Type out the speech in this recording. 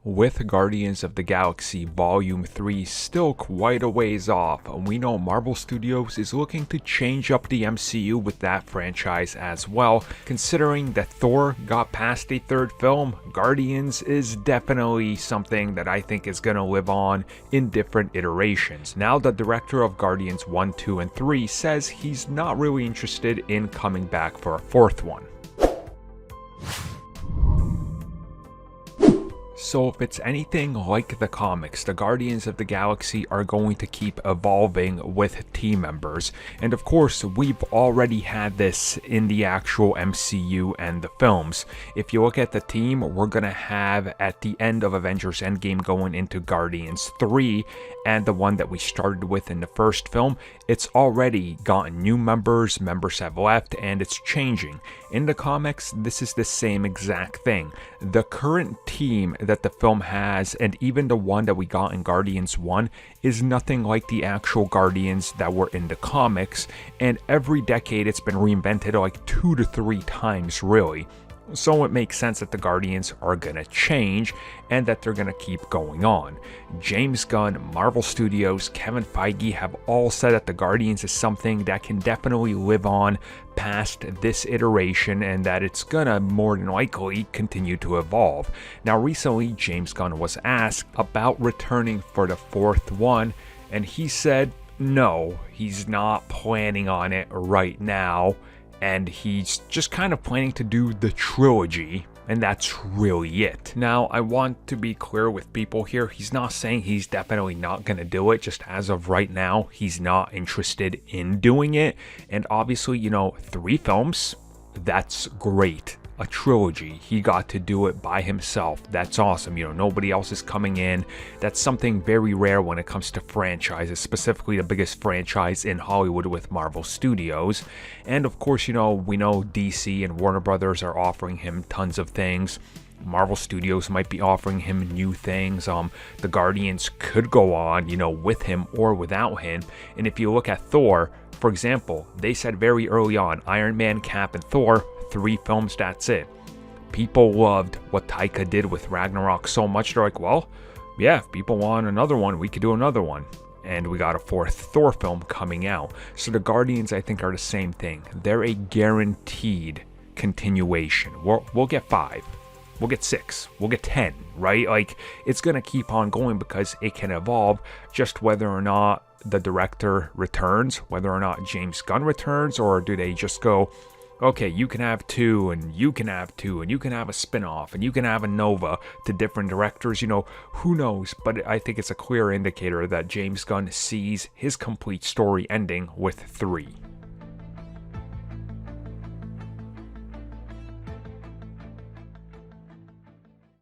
With Guardians of the Galaxy Volume 3 still quite a ways off, we know Marvel Studios is looking to change up the MCU with that franchise as well. Considering that Thor got past a third film, Guardians is definitely something that I think is going to live on in different iterations. Now the director of Guardians 1, 2, and 3 says he's not really interested in coming back for a fourth one. So if it's anything like the comics, the Guardians of the Galaxy are going to keep evolving with team members. And of course, we've already had this in the actual MCU and the films. If you look at the team, we're going to have at the end of Avengers Endgame going into Guardians 3, and the one that we started with in the first film, it's already gotten new members have left, and it's changing. In the comics, this is the same exact thing. The current team that the film has, and even the one that we got in Guardians 1, is nothing like the actual Guardians that were in the comics, and every decade it's been reinvented like 2 to 3 times really. So it makes sense that the Guardians are gonna change and that they're gonna keep going on. James Gunn, Marvel Studios, Kevin Feige have all said that the Guardians is something that can definitely live on past this iteration and that it's gonna more than likely continue to evolve. Now recently James Gunn was asked about returning for the fourth one, and he said no, he's not planning on it right now. And he's just kind of planning to do the trilogy, and that's really it. Now, I want to be clear with people here. He's not saying he's definitely not going to do it. Just as of right now, he's not interested in doing it. And obviously, 3 films, that's great. A trilogy, he got to do it by himself. That's awesome. Nobody else is coming in. That's something very rare when it comes to franchises, specifically the biggest franchise in Hollywood with Marvel Studios. And of course, we know DC and Warner Brothers are offering him tons of things. Marvel Studios might be offering him new things. The Guardians could go on, with him or without him. And if you look at Thor, for example, they said very early on, Iron Man, Cap, and Thor, 3 films, that's it. People loved what Taika did with Ragnarok so much, they're like, well, yeah, if people want another one, we could do another one. And we got a 4th Thor film coming out. So the Guardians, I think, are the same thing. They're a guaranteed continuation. We'll get 5. We'll get 6. We'll get 10, right? Like, it's going to keep on going because it can evolve. Just whether or not the director returns, whether or not James Gunn returns, or do they just go, okay, you can have 2, and you can have 2, and you can have a spin-off, and you can have a Nova to different directors, who knows? But I think it's a clear indicator that James Gunn sees his complete story ending with 3.